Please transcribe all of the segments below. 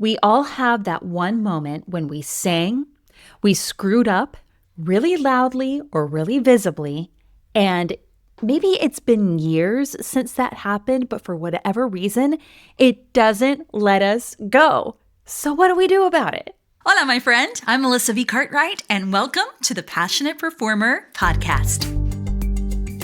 We all have that one moment when we sang, we screwed up really loudly or really visibly, and maybe it's been years since that happened, but for whatever reason, it doesn't let us go. So, what do we do about it? Hola, my friend. I'm Melissa V. Cartwright, and welcome to the Passionate Performer podcast.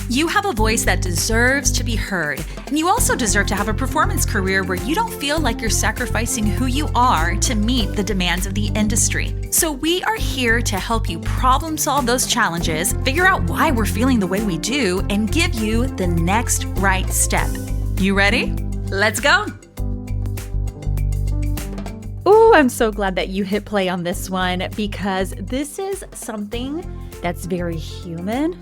You have a voice that deserves to be heard, and you also deserve to have a performance career where you don't feel like you're sacrificing who you are to meet the demands of the industry. So we are here to help you problem solve those challenges, figure out why we're feeling the way we do, and give you the next right step. You ready? Let's go. Ooh, I'm so glad that you hit play on this one because this is something that's very human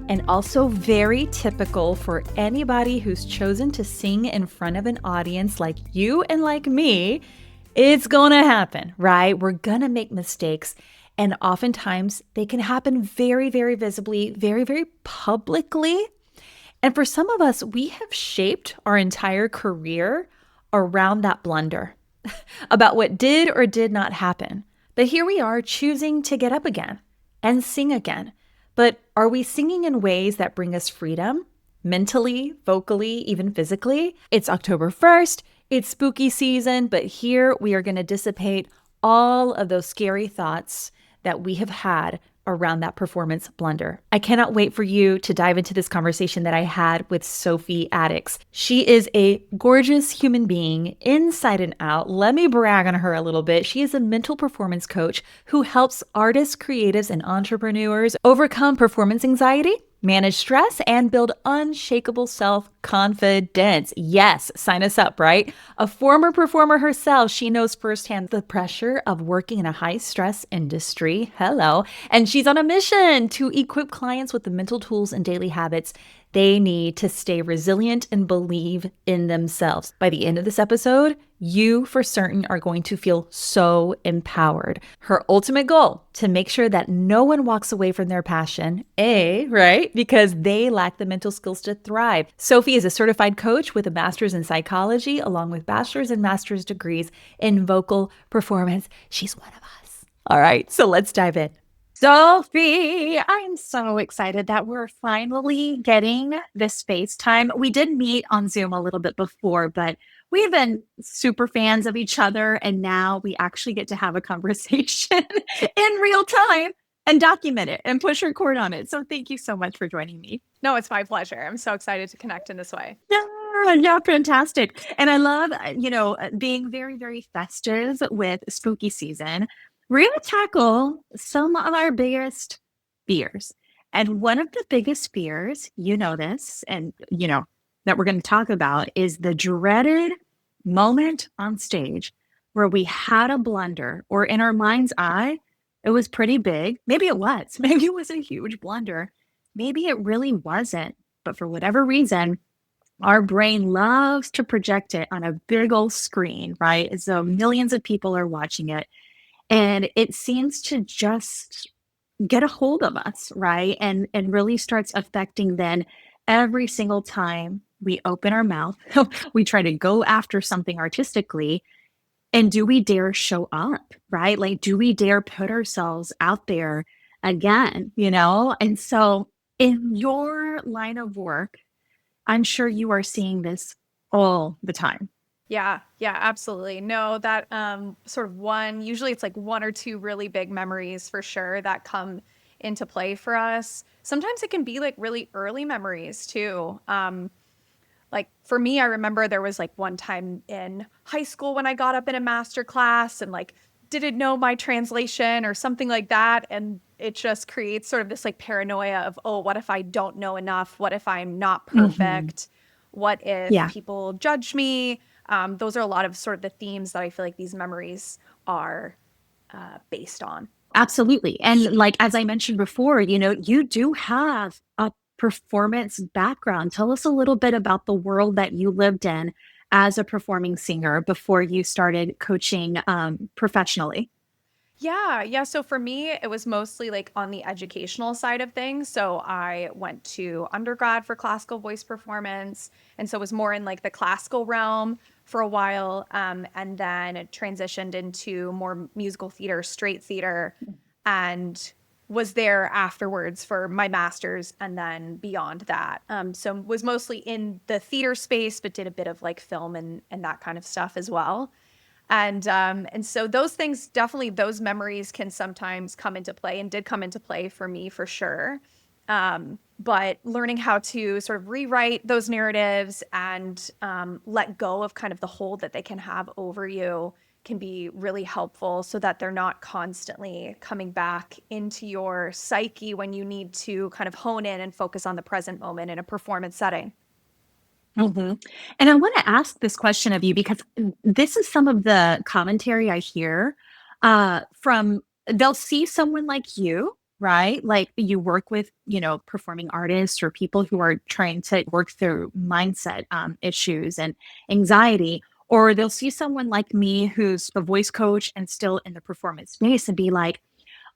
and also very typical for anybody who's chosen to sing in front of an audience like you and like me. It's gonna happen, right? We're gonna make mistakes, and oftentimes they can happen very, very visibly, very, very publicly. And for some of us, we have shaped our entire career around that blunder about what did or did not happen. But here we are choosing to get up again and sing again. But are we singing in ways that bring us freedom, mentally, vocally, even physically? It's October 1st, it's spooky season, but here we are going to dissipate all of those scary thoughts that we have had around that performance blunder. I cannot wait for you to dive into this conversation that I had with Sophie Adickes. She is a gorgeous human being inside and out. Let me brag on her a little bit. She is a mental performance coach who helps artists, creatives, and entrepreneurs overcome performance anxiety, manage stress, and build unshakable self-confidence. Yes, sign us up, right? A former performer herself, she knows firsthand the pressure of working in a high-stress industry. Hello. And she's on a mission to equip clients with the mental tools and daily habits they need to stay resilient and believe in themselves. By the end of this episode, you for certain are going to feel so empowered. Her ultimate goal, to make sure that no one walks away from their passion, right? Because they lack the mental skills to thrive. Sophie is a certified coach with a master's in psychology, along with bachelor's and master's degrees in vocal performance. She's one of us. All right, so let's dive in. Sophie, I'm so excited that we're finally getting this FaceTime. We did meet on Zoom a little bit before, but we've been super fans of each other, and now we actually get to have a conversation in real time and document it and push record on it. So thank you so much for joining me. No, it's my pleasure. I'm so excited to connect in this way. Yeah, fantastic. And I love, being very, very festive with spooky season. We're going to tackle some of our biggest fears. And one of the biggest fears, you know this, and that we're going to talk about is the dreaded moment on stage where we had a blunder, or in our mind's eye, it was pretty big. Maybe it was. Maybe it was a huge blunder. Maybe it really wasn't. But for whatever reason, our brain loves to project it on a big old screen, right? As though millions of people are watching it. And it seems to just get a hold of us, right? And really starts affecting then every single time we open our mouth, we try to go after something artistically. And do we dare show up, right? Like, do we dare put ourselves out there again, And so in your line of work, I'm sure you are seeing this all the time. Yeah, absolutely. No, that usually it's like one or two really big memories for sure that come into play for us. Sometimes it can be like really early memories too. Like for me, I remember there was like one time in high school when I got up in a master class and like didn't know my translation or something like that. And it just creates sort of this like paranoia of, oh, what if I don't know enough? What if I'm not perfect? What if people judge me? Those are a lot of sort of the themes that I feel like these memories are based on. Absolutely. And like, as I mentioned before, you do have a performance background. Tell us a little bit about the world that you lived in as a performing singer before you started coaching professionally. Yeah. So for me, it was mostly like on the educational side of things. So I went to undergrad for classical voice performance. And so it was more in like the classical realm. for a while, and then transitioned into more musical theater, straight theater, and was there afterwards for my master's and then beyond that. So was mostly in the theater space, but did a bit of like film and that kind of stuff as well. And so those things, definitely those memories can sometimes come into play and did come into play for me for sure. But learning how to sort of rewrite those narratives and let go of kind of the hold that they can have over you can be really helpful so that they're not constantly coming back into your psyche when you need to kind of hone in and focus on the present moment in a performance setting. Mhm. And I want to ask this question of you because this is some of the commentary I hear from they'll see someone like you, right? Like you work with, performing artists or people who are trying to work through mindset issues and anxiety. Or they'll see someone like me who's a voice coach and still in the performance space and be like,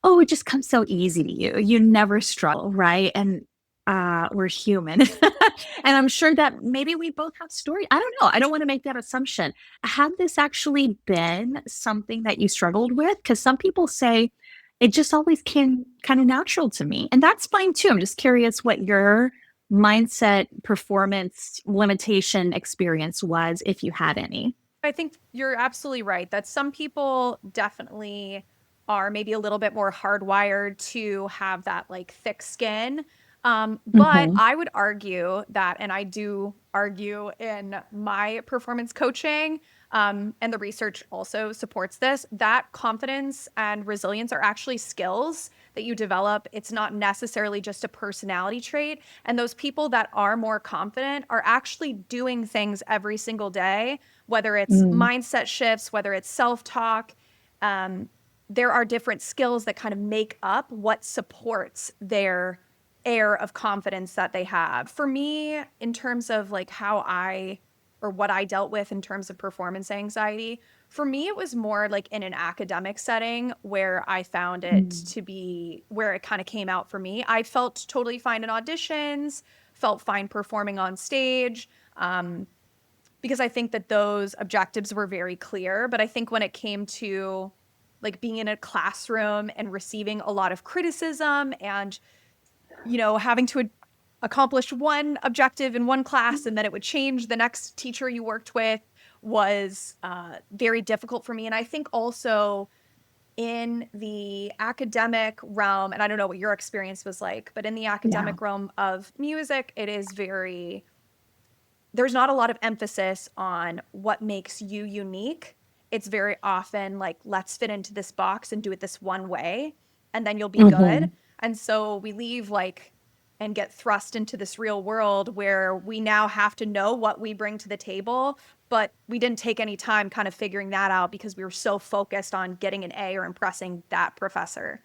oh, it just comes so easy to you. You never struggle, right? And we're human. And I'm sure that maybe we both have story. I don't know. I don't want to make that assumption. Had this actually been something that you struggled with? Because some people say it just always came kind of natural to me. And that's fine too. I'm just curious what your mindset performance limitation experience was, if you had any. I think you're absolutely right that some people definitely are maybe a little bit more hardwired to have that like thick skin. But Hmm. I would argue that, and I do argue in my performance coaching, and the research also supports this, that confidence and resilience are actually skills that you develop. It's not necessarily just a personality trait. And those people that are more confident are actually doing things every single day, whether it's Mm. mindset shifts, whether it's self-talk. There are different skills that kind of make up what supports their air of confidence that they have. For me, in terms of like how I or what I dealt with in terms of performance anxiety, for me, it was more like in an academic setting where I found it Mm. to be where it kind of came out for me. I felt totally fine in auditions, felt fine performing on stage. Because I think that those objectives were very clear. But I think when it came to like being in a classroom and receiving a lot of criticism and, having to accomplish one objective in one class and then it would change the next teacher you worked with was very difficult for me. And I think also in the academic realm, and I don't know what your experience was like, but in the Yeah. academic realm of music, it is very there's not a lot of emphasis on what makes you unique. It's very often like, let's fit into this box and do it this one way, and then you'll be good. Hmm. And so we leave like and get thrust into this real world where we now have to know what we bring to the table, but we didn't take any time kind of figuring that out because we were so focused on getting an A or impressing that professor.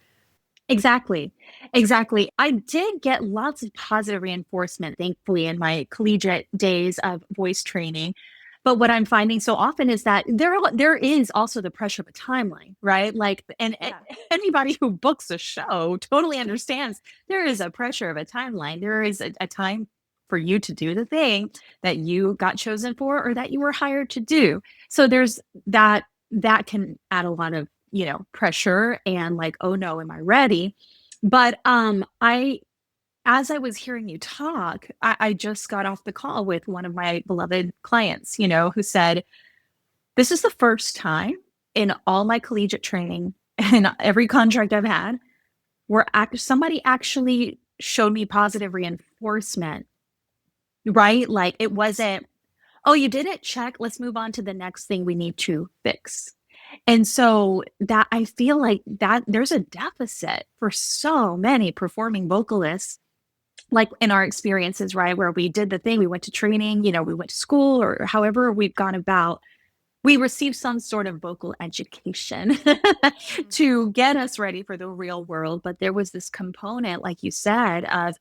Exactly. Exactly. I did get lots of positive reinforcement, thankfully, in my collegiate days of voice training. But what I'm finding so often is that there is also the pressure of a timeline, right? Like, and Yeah. anybody who books a show totally understands there is a pressure of a timeline. There is a time for you to do the thing that you got chosen for or that you were hired to do. So there's that can add a lot of pressure and like, oh no, am I ready? But I as I was hearing you talk, I just got off the call with one of my beloved clients, who said, this is the first time in all my collegiate training and every contract I've had where somebody actually showed me positive reinforcement, right? Like it wasn't, oh, you did it, check, let's move on to the next thing we need to fix. And so that I feel like that there's a deficit for so many performing vocalists, like in our experiences, right? Where we did the thing, we went to training, we went to school or however we've gone about, we received some sort of vocal education Mm. to get us ready for the real world. But there was this component, like you said, of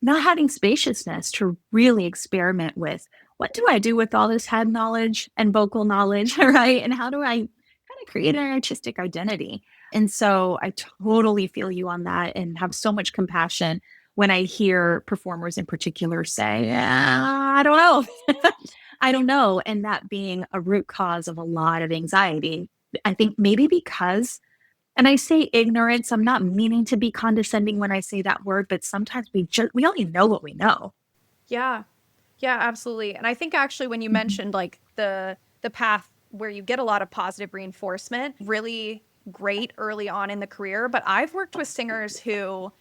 not having spaciousness to really experiment with what do I do with all this head knowledge and vocal knowledge, right? And how do I kind of create an artistic identity? And so I totally feel you on that and have so much compassion when I hear performers in particular say, I don't know. I don't know. And that being a root cause of a lot of anxiety. I think maybe because, and I say ignorance, I'm not meaning to be condescending when I say that word, but sometimes we only know what we know. Yeah. Yeah, absolutely. And I think actually when you mentioned like the path where you get a lot of positive reinforcement, really great early on in the career, but I've worked with singers who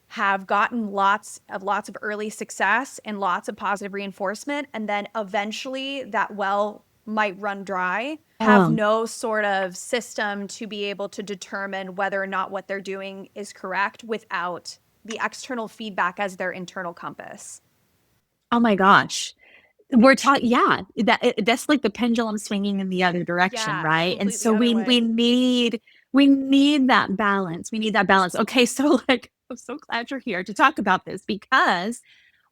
have gotten lots of early success and lots of positive reinforcement, and then eventually that well might run dry, have Oh, no sort of system to be able to determine whether or not what they're doing is correct without the external feedback as their internal compass. oh my gosh. We're taught, yeah, that's like the pendulum swinging in the other direction, Yeah, right? And completely so other we way. need that balance. We need that balance. Okay, so like I'm so glad you're here to talk about this because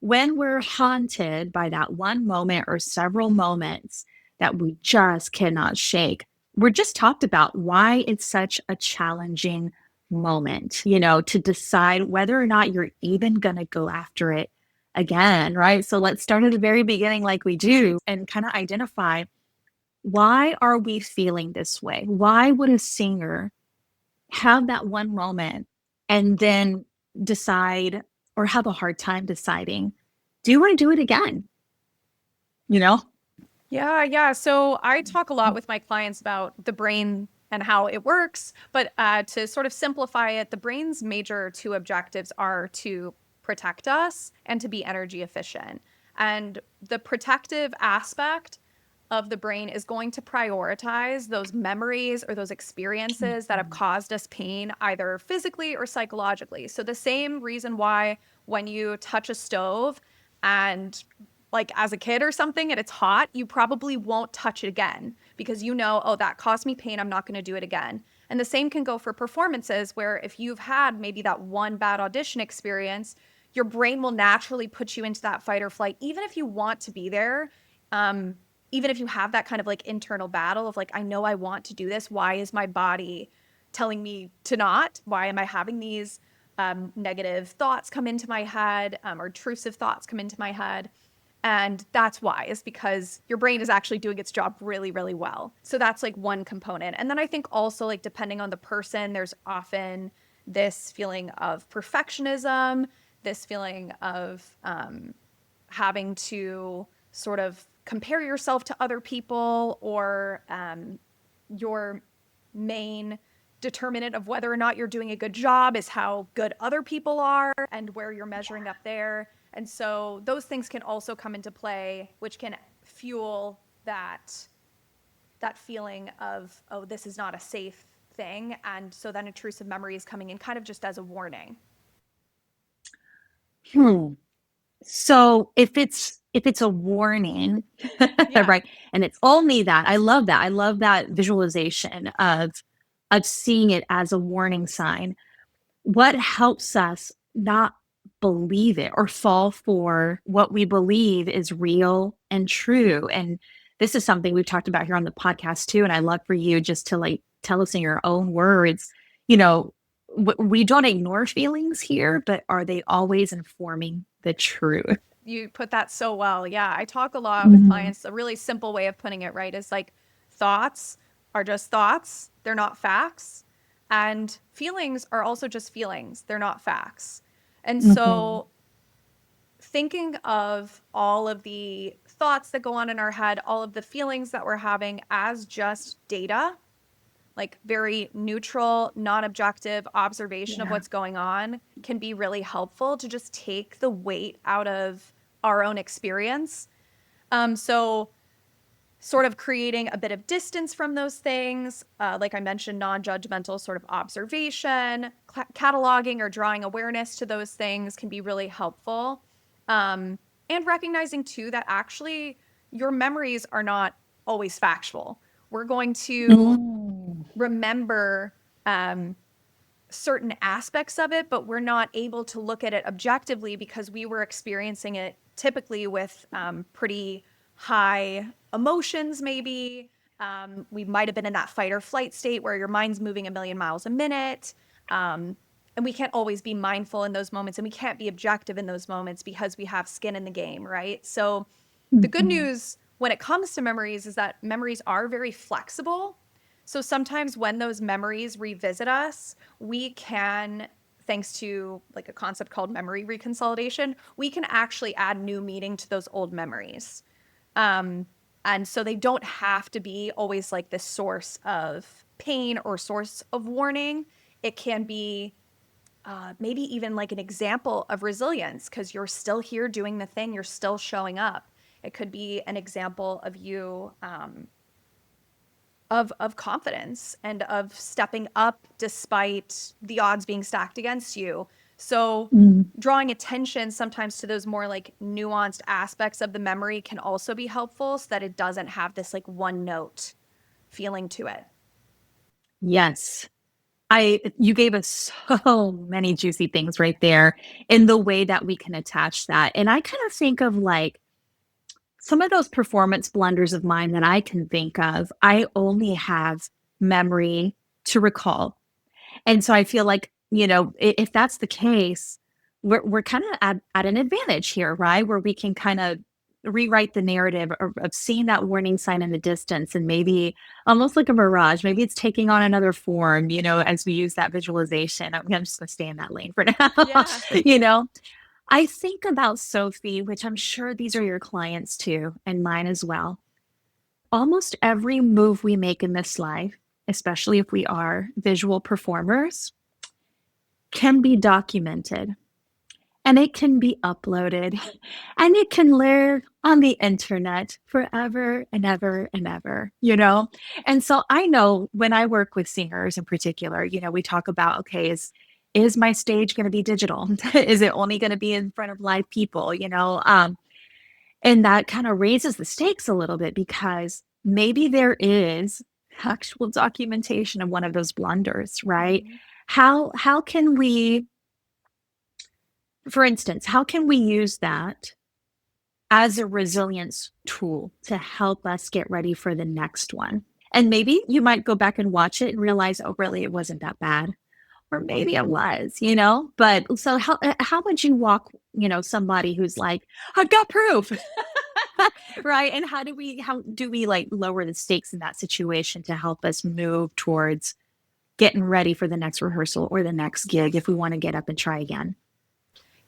when we're haunted by that one moment or several moments that we just cannot shake, we're just talked about why it's such a challenging moment, to decide whether or not you're even going to go after it again, right? So let's start at the very beginning, like we do, and kind of identify why are we feeling this way? Why would a singer have that one moment and then decide or have a hard time deciding, do you want to do it again? You know? Yeah, yeah. So I talk a lot with my clients about the brain and how it works. But to sort of simplify it, the brain's major two objectives are to protect us and to be energy efficient. And the protective aspect of the brain is going to prioritize those memories or those experiences that have caused us pain, either physically or psychologically. So, the same reason why when you touch a stove and like as a kid or something and it's hot, you probably won't touch it again because you know, oh, that caused me pain. I'm not going to do it again. And the same can go for performances where if you've had maybe that one bad audition experience, your brain will naturally put you into that fight or flight, even if you want to be there. Um, Even if you have that kind of like internal battle of like, I know I want to do this. Why is my body telling me to not? Why am I having these negative thoughts come into my head or intrusive thoughts come into my head? And that's why, is because your brain is actually doing its job really, really well. So that's like one component. And then I think also, like, depending on the person, there's often this feeling of perfectionism, this feeling of having to sort of compare yourself to other people, or your main determinant of whether or not you're doing a good job is how good other people are and where you're measuring up there. And so those things can also come into play, which can fuel that feeling of, oh, this is not a safe thing. And so then intrusive memory is coming in kind of just as a warning. Hmm. So if it's a warning, Yeah. right? And it's only that. I love that. I love that visualization of seeing it as a warning sign. What helps us not believe it or fall for what we believe is real and true? And this is something we've talked about here on the podcast too. And I love for you just to like tell us in your own words, you know, we don't ignore feelings here, but are they always informing the truth? You put that so well. Yeah. I talk a lot with Mhm. clients. A really simple way of putting it, right, is like thoughts are just thoughts, they're not facts. And feelings are also just feelings, they're not facts. And Mhm. so thinking of all of the thoughts that go on in our head, all of the feelings that we're having as just data, like very neutral, non objective observation of Yeah. what's going on, can be really helpful to just take the weight out of our own experience. So, sort of creating a bit of distance from those things, like I mentioned, non judgmental sort of observation, cataloging or drawing awareness to those things can be really helpful. And recognizing too that actually your memories are not always factual. We're going to Mm. remember certain aspects of it, but we're not able to look at it objectively because we were experiencing it typically with pretty high emotions, maybe. We might have been in that fight or flight state where your mind's moving a million miles a minute. And we can't always be mindful in those moments, and we can't be objective in those moments because we have skin in the game, right? So the good Mhm. news when it comes to memories is that memories are very flexible. So sometimes when those memories revisit us, we can, thanks to like a concept called memory reconsolidation, we can actually add new meaning to those old memories. Um, and so they don't have to be always like this source of pain or source of warning. It can be maybe even like an example of resilience because you're still here doing the thing, you're still showing up. It could be an example of you of confidence and of stepping up despite the odds being stacked against you. So drawing attention sometimes to those more like nuanced aspects of the memory can also be helpful so that it doesn't have this like one note feeling to it. Yes. You gave us so many juicy things right there in the way that we can attach that. And I kind of think of like some of those performance blunders of mine that I can think of, I only have memory to recall. And so I feel like, if that's the case, we're kind of at an advantage here, right? Where we can kind of rewrite the narrative of seeing that warning sign in the distance and maybe almost like a mirage. Maybe it's taking on another form, as we use that visualization. I'm just going to stay in that lane for now. Yeah. I think about Sophie, which I'm sure these are your clients too, and mine as well. Almost every move we make in this life, especially if we are visual performers, can be documented and it can be uploaded and it can live on the internet forever and ever and ever, And so I know when I work with singers in particular, we talk about, okay, is my stage going to be digital? Is it only going to be in front of live people, And that kind of raises the stakes a little bit because maybe there is actual documentation of one of those blunders, right? Mhm. How can we, for instance, how can we use that as a resilience tool to help us get ready for the next one? And maybe you might go back and watch it and realize, oh, really, it wasn't that bad. Or maybe it was, But so how would you walk, somebody who's like, I've got proof. Right. And how do we like lower the stakes in that situation to help us move towards getting ready for the next rehearsal or the next gig if we want to get up and try again?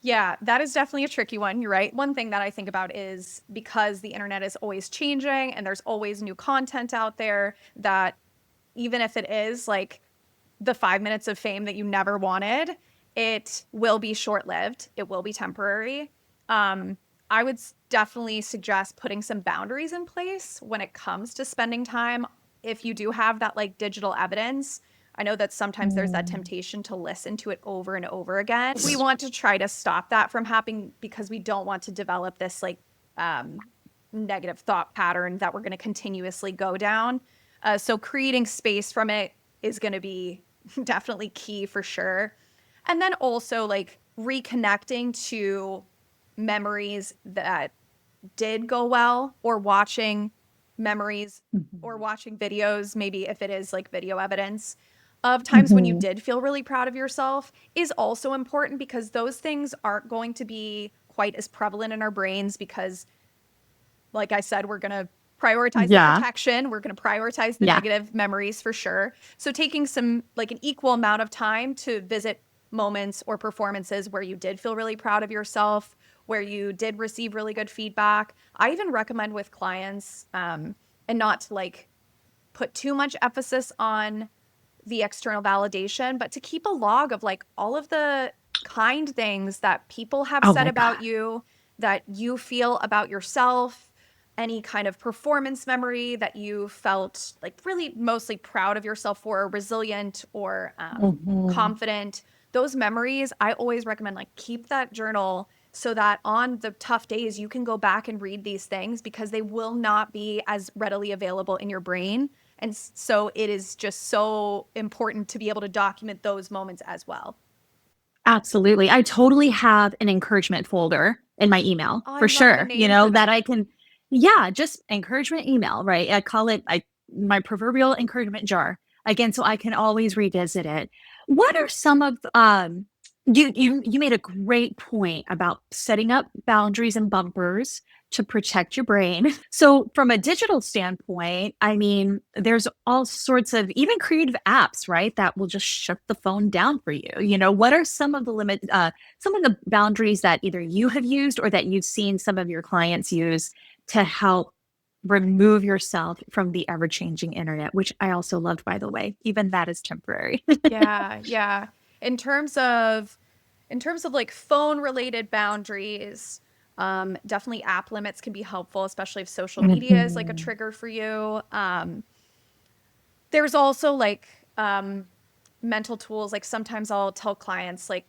Yeah, that is definitely a tricky one. You're right. One thing that I think about is because the internet is always changing and there's always new content out there, that even if it is like the 5 minutes of fame that you never wanted, it will be short-lived. It will be temporary. I would definitely suggest putting some boundaries in place when it comes to spending time. If you do have that like digital evidence, I know that sometimes there's that temptation to listen to it over and over again. We want to try to stop that from happening because we don't want to develop this like negative thought pattern that we're going to continuously go down. So creating space from it is going to be definitely key for sure. And then also like reconnecting to memories that did go well, or watching memories or watching videos, maybe if it is like video evidence of times when you did feel really proud of yourself, is also important because those things aren't going to be quite as prevalent in our brains because, like I said, we're going to prioritize the protection. We're going to prioritize the negative memories for sure. So taking some like an equal amount of time to visit moments or performances where you did feel really proud of yourself, where you did receive really good feedback. I even recommend with clients, and not to like put too much emphasis on the external validation, but to keep a log of like all of the kind things that people have said about you, that you feel about yourself, any kind of performance memory that you felt like really mostly proud of yourself for, or resilient or confident. Those memories, I always recommend like keep that journal so that on the tough days you can go back and read these things because they will not be as readily available in your brain. And so it is just so important to be able to document those moments as well. Absolutely. I totally have an encouragement folder in my email Oh, I for love sure, the name for that I can, just encouragement email, right? I call it my proverbial encouragement jar. Again, so I can always revisit it. What are some of you made a great point about setting up boundaries and bumpers to protect your brain. So from a digital standpoint, I mean, there's all sorts of even creative apps, right? That will just shut the phone down for you. You know, what are some of some of the boundaries that either you have used or that you've seen some of your clients use to help remove yourself from the ever-changing internet, which I also loved, by the way. Even that is temporary. Yeah, yeah. In terms of like phone related boundaries, definitely app limits can be helpful, especially if social media is like a Mhm. trigger for you. There's also like mental tools. Like sometimes I'll tell clients like,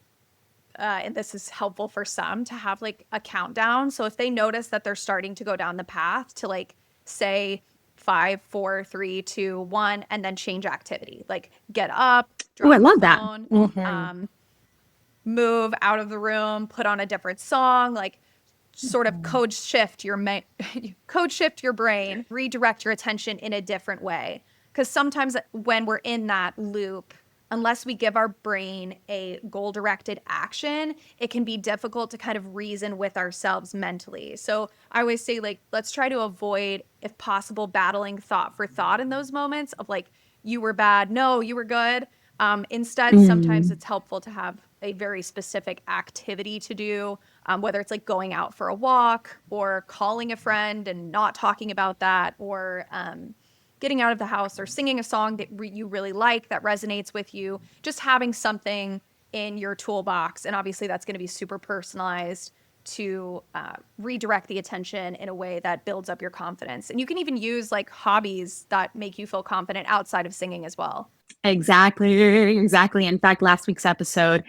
and this is helpful for some, to have like a countdown. So if they notice that they're starting to go down the path, to like say 5, 4, 3, 2, 1, and then change activity. Like get up, Oh, I drop the love that. phone, Mhm. move out of the room, put on a different song, like sort of Mhm. code shift your brain, redirect your attention in a different way. Because sometimes when we're in that loop, unless we give our brain a goal directed action, it can be difficult to kind of reason with ourselves mentally. So I always say, like, let's try to avoid, if possible, battling thought for thought in those moments of like, you were bad, no, you were good. Instead, sometimes Mhm. it's helpful to have a very specific activity to do, whether it's like going out for a walk or calling a friend and not talking about that, or getting out of the house or singing a song that you really like that resonates with you. Just having something in your toolbox. And obviously, that's going to be super personalized to redirect the attention in a way that builds up your confidence. And you can even use like hobbies that make you feel confident outside of singing as well. Exactly, exactly. In fact, last week's episode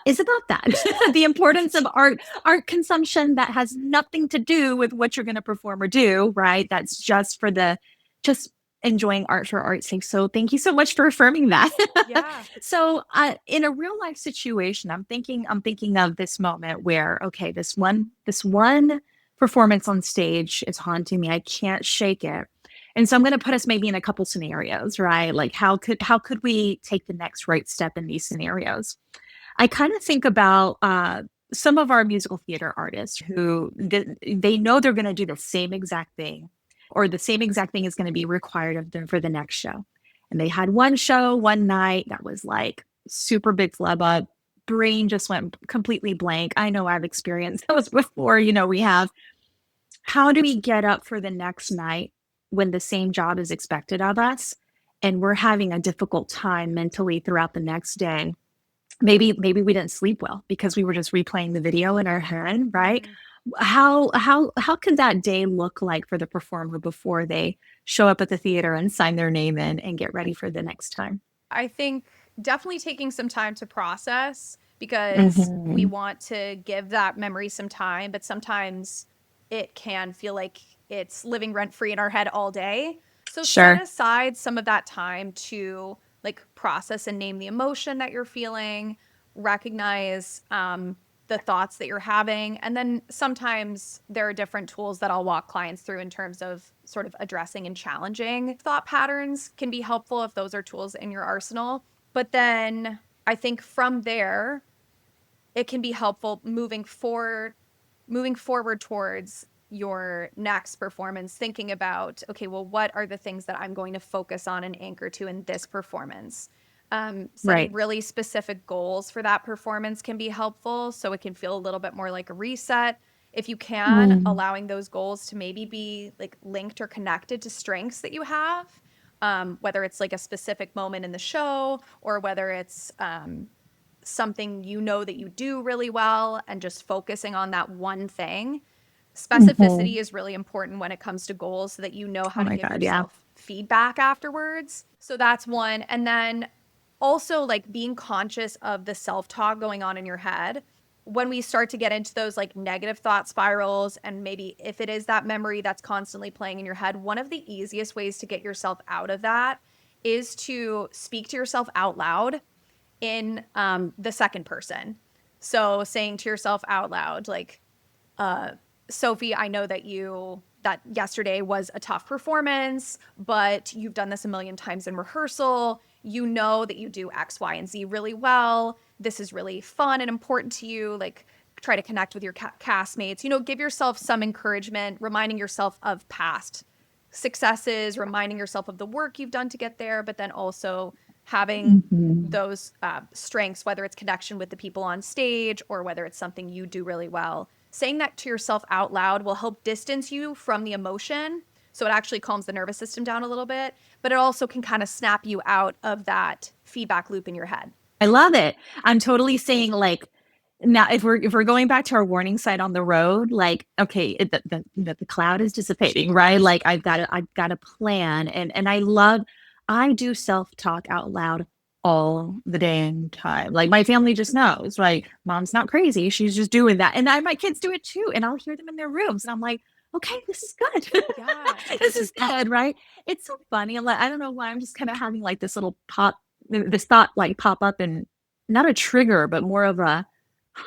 is about that. The importance of art consumption that has nothing to do with what you're going to perform or do, right? That's just for just enjoying art for art's sake. So thank you so much for affirming that. Yeah. So in a real life situation, I'm thinking of this moment where, okay, this one performance on stage is haunting me. I can't shake it. And so I'm going to put us maybe in a couple scenarios, right? Like how could we take the next right step in these scenarios? I kind of think about some of our musical theater artists who they know they're going to do the same exact thing, or the same exact thing is going to be required of them for the next show. And they had one show one night that was like super big flub up. Brain just went completely blank. I know I've experienced those before. You know, we have. How do we get up for the next night when the same job is expected of us and we're having a difficult time mentally throughout the next day? Maybe we didn't sleep well because we were just replaying the video in our head, right? Mhm. How could that day look like for the performer before they show up at the theater and sign their name in and get ready for the next time? I think definitely taking some time to process, because we Mhm. want to give that memory some time, but sometimes it can feel like it's living rent free in our head all day. So set Sure. aside some of that time to like process and name the emotion that you're feeling, recognize the thoughts that you're having. And then sometimes there are different tools that I'll walk clients through in terms of sort of addressing and challenging thought patterns can be helpful if those are tools in your arsenal. But then I think from there, it can be helpful moving forward towards your next performance, thinking about, okay, well, what are the things that I'm going to focus on and anchor to in this performance? Setting Right. really specific goals for that performance can be helpful, so it can feel a little bit more like a reset. If you can, Mm. allowing those goals to maybe be like linked or connected to strengths that you have, whether it's like a specific moment in the show, or whether it's something you know that you do really well, and just focusing on that one thing. Specificity Mhm. is really important when it comes to goals, so that you know Oh how to my give God. Yeah. yourself feedback afterwards. So that's one. And then also like being conscious of the self-talk going on in your head. When we start to get into those like negative thought spirals, and maybe if it is that memory that's constantly playing in your head, one of the easiest ways to get yourself out of that is to speak to yourself out loud in the second person. So saying to yourself out loud, like, uh, Sophie, I know that yesterday was a tough performance, but you've done this a million times in rehearsal. You know that you do X, Y, and Z really well. This is really fun and important to you. Like, try to connect with your castmates, give yourself some encouragement, reminding yourself of past successes, reminding yourself of the work you've done to get there, but then also having those strengths, whether it's connection with the people on stage or whether it's something you do really well. Saying that to yourself out loud will help distance you from the emotion. So it actually calms the nervous system down a little bit, but it also can kind of snap you out of that feedback loop in your head. I love it. I'm totally saying, like, now if we're going back to our warning sign on the road, like, okay, the cloud is dissipating, right? Like, I've got a plan, and I do self-talk out loud all the damn time. Like, my family just knows, like, mom's not crazy, she's just doing that, and my kids do it too, and I'll hear them in their rooms, and I'm like, okay, this is good. Yeah. This is good, right? It's so funny. I'm like, I don't know why, I'm just kind of having like this thought like pop up, and not a trigger, but more of a,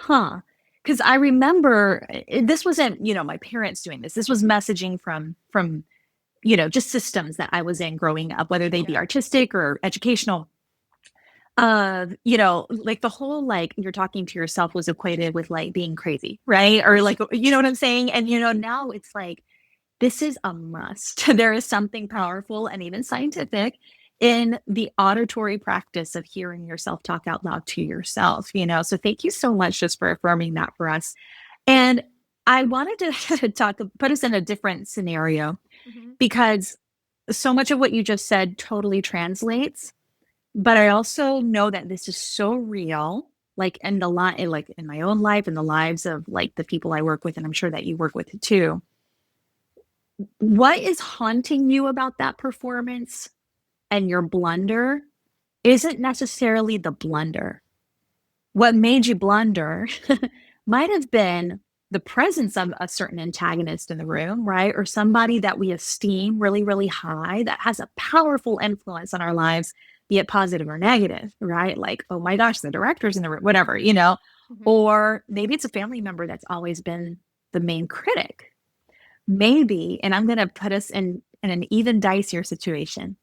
because I remember this wasn't, my parents doing this. This was messaging from, just systems that I was in growing up, whether they be artistic or educational. Like the whole, like, you're talking to yourself was equated with like being crazy, right? Or like, you know what I'm saying? And now it's like, this is a must. There is something powerful and even scientific in the auditory practice of hearing yourself talk out loud to yourself, So thank you so much just for affirming that for us. And I wanted to put us in a different scenario, because so much of what you just said totally translates. But I also know that this is so real, like like in my own life, in the lives of like the people I work with, and I'm sure that you work with too. What is haunting you about that performance and your blunder isn't necessarily the blunder. What made you blunder might have been the presence of a certain antagonist in the room, right? Or somebody that we esteem really, really high that has a powerful influence on our lives, be it positive or negative, right? Like, oh my gosh, the director's in the room, whatever, Or maybe it's a family member that's always been the main critic. Maybe, and I'm going to put us in an even dicier situation.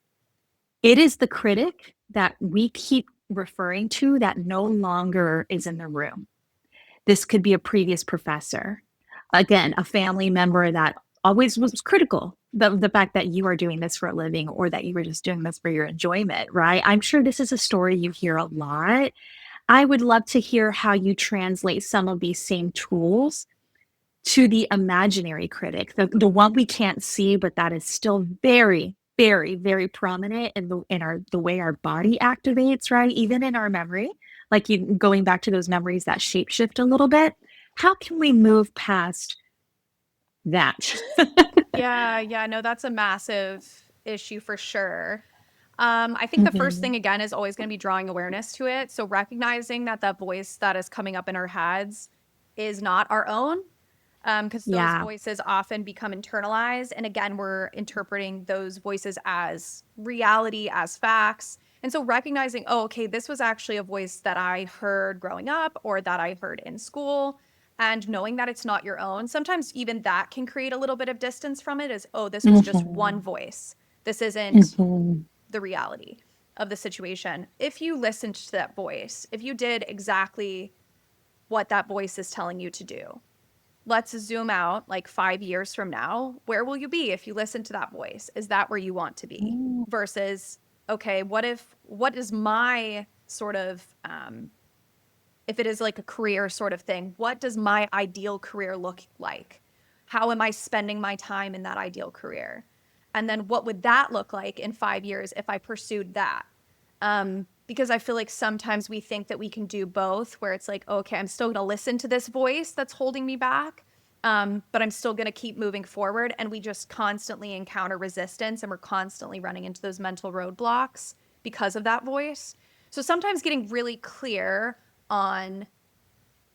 It is the critic that we keep referring to that no longer is in the room. This could be a previous professor, again, a family member that always was critical. The fact that you are doing this for a living, or that you were just doing this for your enjoyment, right? I'm sure this is a story you hear a lot. I would love to hear how you translate some of these same tools to the imaginary critic, the one we can't see, but that is still very, very, very prominent in the way our body activates, right? Even in our memory, like going back to those memories that shapeshift a little bit. How can we move past that? Yeah, no, that's a massive issue for sure. I think the first thing, again, is always going to be drawing awareness to it. So recognizing that voice that is coming up in our heads is not our own, because those voices often become internalized. And again, we're interpreting those voices as reality, as facts. And so recognizing, oh, okay, this was actually a voice that I heard growing up or that I heard in school. And knowing that it's not your own, sometimes even that can create a little bit of distance from it, as, oh, this was just one voice. This isn't the reality of the situation. If you listened to that voice, if you did exactly what that voice is telling you to do, let's zoom out like 5 years from now. Where will you be if you listen to that voice? Is that where you want to be? Versus, okay, what is my sort of, if it is like a career sort of thing, what does my ideal career look like? How am I spending my time in that ideal career? And then what would that look like in 5 years if I pursued that? Because I feel like sometimes we think that we can do both, where it's like, okay, I'm still going to listen to this voice that's holding me back, but I'm still going to keep moving forward. And we just constantly encounter resistance, and we're constantly running into those mental roadblocks because of that voice. So sometimes getting really clear on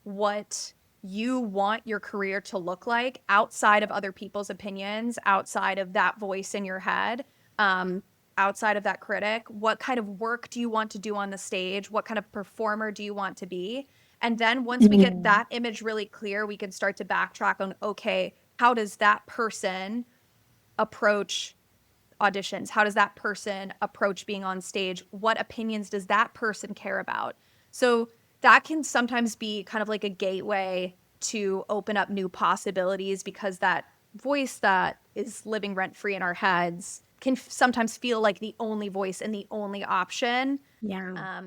what you want your career to look like outside of other people's opinions, outside of that voice in your head, outside of that critic. What kind of work do you want to do on the stage? What kind of performer do you want to be? And then once we get that image really clear, we can start to backtrack on, okay, how does that person approach auditions? How does that person approach being on stage? What opinions does that person care about? So that can sometimes be kind of like a gateway to open up new possibilities, because that voice that is living rent free in our heads can sometimes feel like the only voice and the only option. Yeah.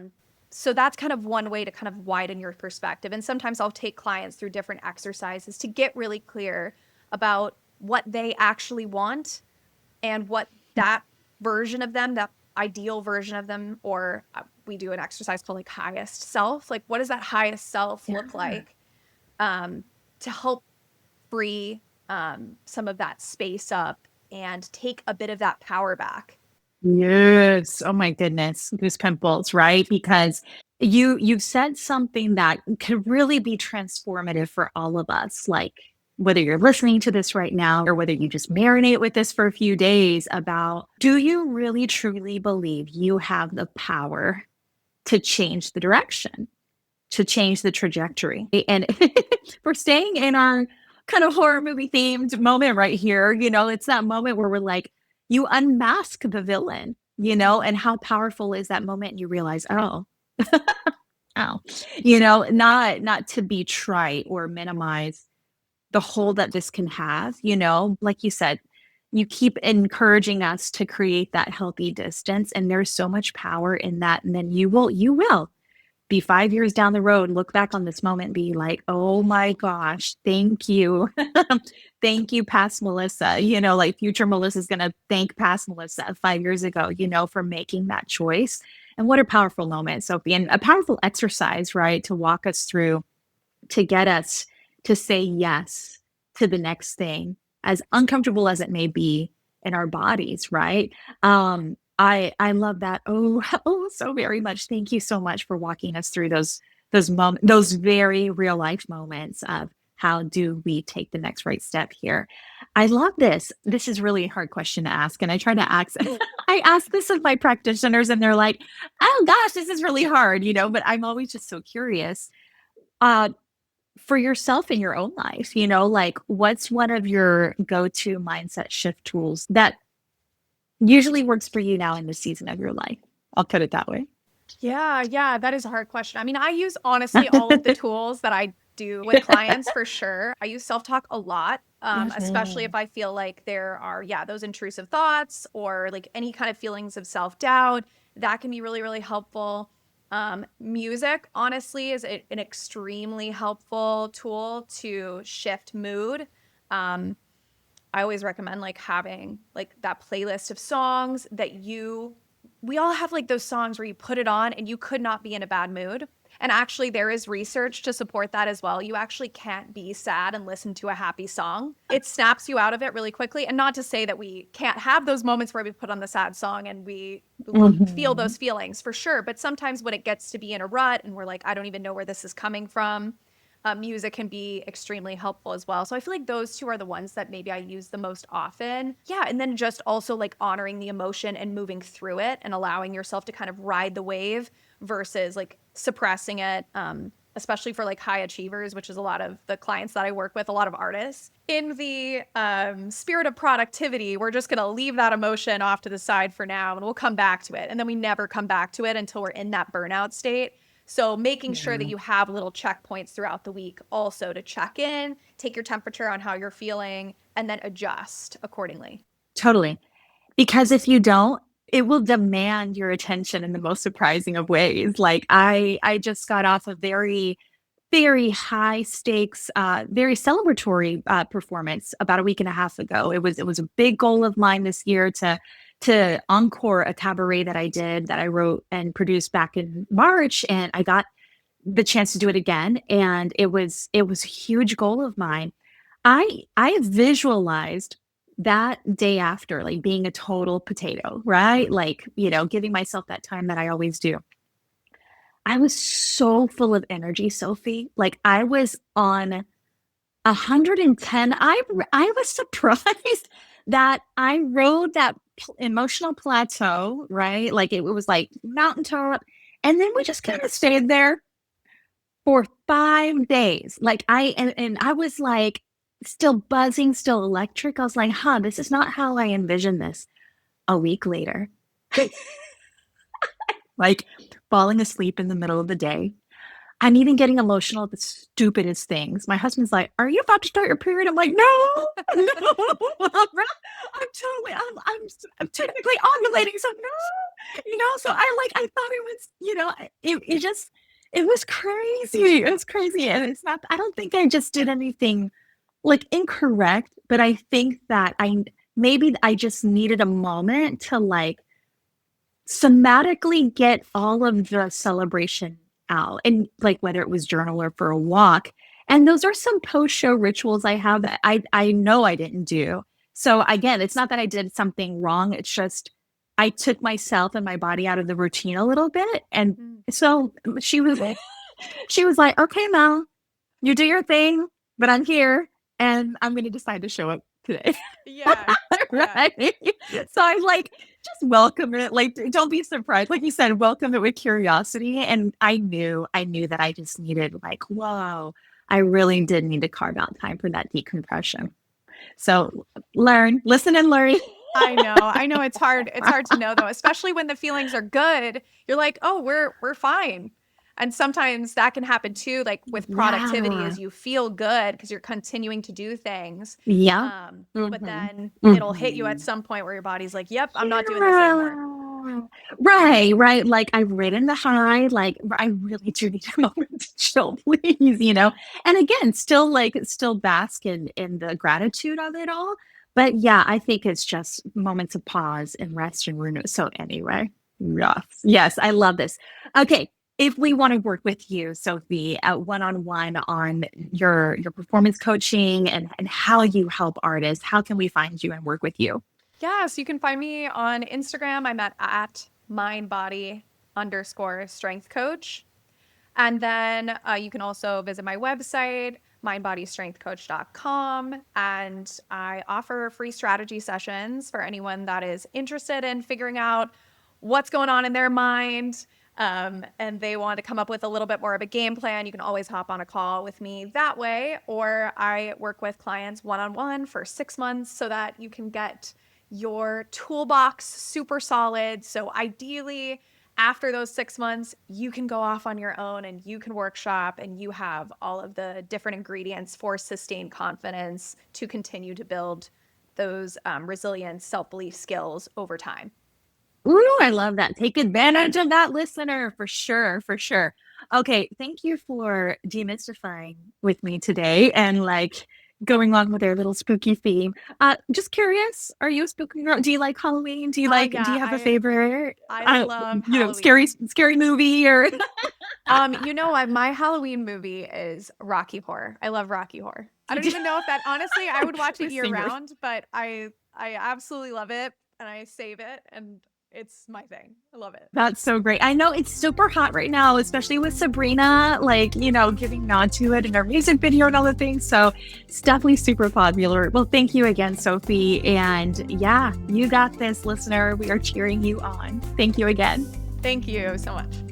So that's kind of one way to kind of widen your perspective. And sometimes I'll take clients through different exercises to get really clear about what they actually want and what that version of them, that ideal version of them, or we do an exercise called like highest self. Like, what does that highest self look like, to help free some of that space up and take a bit of that power back. Yes. Oh my goodness. Goose pimples, right? Because you've said something that could really be transformative for all of us. Like whether you're listening to this right now or whether you just marinate with this for a few days, about, do you really truly believe you have the power to change the direction, to change the trajectory? And we're staying in our kind of horror movie themed moment right here. It's that moment where we're like, you unmask the villain, and how powerful is that moment? And you realize, oh, oh, not to be trite or minimize the hold that this can have, like you said, you keep encouraging us to create that healthy distance. And there's so much power in that. And then you will be 5 years down the road, look back on this moment and be like, oh my gosh, thank you. Thank you, past Melissa. Like future Melissa is going to thank past Melissa 5 years ago, for making that choice. And what a powerful moment, Sophie, and a powerful exercise, right? To walk us through, to get us to say yes to the next thing, as uncomfortable as it may be in our bodies, right? I love that. Oh, so very much. Thank you so much for walking us through those very real life moments of how do we take the next right step here. I love this. This is really a hard question to ask, and I try to ask. I ask this of my practitioners, and they're like, "Oh gosh, this is really hard," But I'm always just so curious. For yourself in your own life, like what's one of your go-to mindset shift tools that usually works for you now in the season of your life? I'll put it that way. Yeah, that is a hard question. I mean, I use honestly all of the tools that I do with clients for sure. I use self-talk a lot, especially if I feel like there are, those intrusive thoughts or like any kind of feelings of self-doubt. That can be really, really helpful. Music, honestly, is an extremely helpful tool to shift mood. I always recommend like having like that playlist of songs that we all have like those songs where you put it on and you could not be in a bad mood. And actually there is research to support that as well. You actually can't be sad and listen to a happy song. It snaps you out of it really quickly. And not to say that we can't have those moments where we put on the sad song and we feel those feelings for sure. But sometimes when it gets to be in a rut and we're like, I don't even know where this is coming from, music can be extremely helpful as well. So I feel like those two are the ones that maybe I use the most often. Yeah. And then just also like honoring the emotion and moving through it and allowing yourself to kind of ride the wave versus like suppressing it, especially for like high achievers, which is a lot of the clients that I work with, a lot of artists. In the spirit of productivity, we're just going to leave that emotion off to the side for now and we'll come back to it. And then we never come back to it until we're in that burnout state. So making sure that you have little checkpoints throughout the week also to check in, take your temperature on how you're feeling, and then adjust accordingly. Totally. Because if you don't, it will demand your attention in the most surprising of ways. Like I just got off a very, very high stakes, very celebratory performance about a week and a half ago. It was a big goal of mine this year to encore a cabaret that I did, that I wrote and produced back in March, and I got the chance to do it again, and it was a huge goal of mine. I visualized that day after, like being a total potato, right? Like, giving myself that time that I always do. I was so full of energy, Sophie. Like I was on 110. I was surprised that I rode that emotional plateau, right? Like it was like mountaintop. And then we just kind of stayed there for 5 days. Like and I was like still buzzing, still electric. I was like, this is not how I envisioned this. A week later, like falling asleep in the middle of the day. I'm even getting emotional at the stupidest things. My husband's like, "Are you about to start your period?" I'm like, "No, no, I'm technically ovulating, so no, So I thought it was, it was crazy. It was crazy, and it's not. I don't think I just did anything like incorrect, but I think that maybe I just needed a moment to like somatically get all of the celebration out, and like whether it was journal or for a walk. And those are some post-show rituals I have that I know I didn't do. So again, it's not that I did something wrong. It's just I took myself and my body out of the routine a little bit. And so she was like, "Okay, Mel, you do your thing, but I'm here and I'm going to decide to show up today." Yeah. Right. So I'm like, just welcome it. Like, don't be surprised. Like you said, welcome it with curiosity. And I knew that I just needed like, whoa, I really did need to carve out time for that decompression. So listen and learn. I know it's hard. It's hard to know though, especially when the feelings are good. You're like, oh, we're fine. And sometimes that can happen too, like with productivity, Yeah. is you feel good because you're continuing to do things. Yeah. But then it'll hit you at some point where your body's like, yep, I'm not doing this anymore. Right. Like I've ridden the high, like I really do need a moment to chill, please, And again, still bask in the gratitude of it all. But yeah, I think it's just moments of pause and rest and renew. So anyway, yes, I love this. Okay. If we want to work with you, Sophie, one-on-one on your performance coaching and how you help artists, how can we find you and work with you? Yeah, so you can find me on Instagram. I'm at mindbody_strength coach. And then you can also visit my website, mindbodystrengthcoach.com. And I offer free strategy sessions for anyone that is interested in figuring out what's going on in their mind. And they want to come up with a little bit more of a game plan. You can always hop on a call with me that way. Or I work with clients one-on-one for 6 months so that you can get your toolbox super solid. So ideally, after those 6 months, you can go off on your own and you can workshop and you have all of the different ingredients for sustained confidence to continue to build those resilient self-belief skills over time. Ooh, I love that. Take advantage of that, listener, for sure, for sure. Okay, thank you for demystifying with me today and like going on with our little spooky theme. Just curious, are you a spooky girl? Do you like Halloween? Do you do you have a favorite? I love Halloween. Scary movie or my Halloween movie is Rocky Horror. I love Rocky Horror. I don't even know if that, honestly, I would watch it year round, but I absolutely love it and I save it and it's my thing. I love it. That's so great. I know it's super hot right now, especially with Sabrina, like, giving nod to it in our music video and all the things. So it's definitely super popular. Well, thank you again, Sophie. And yeah, you got this, listener. We are cheering you on. Thank you again. Thank you so much.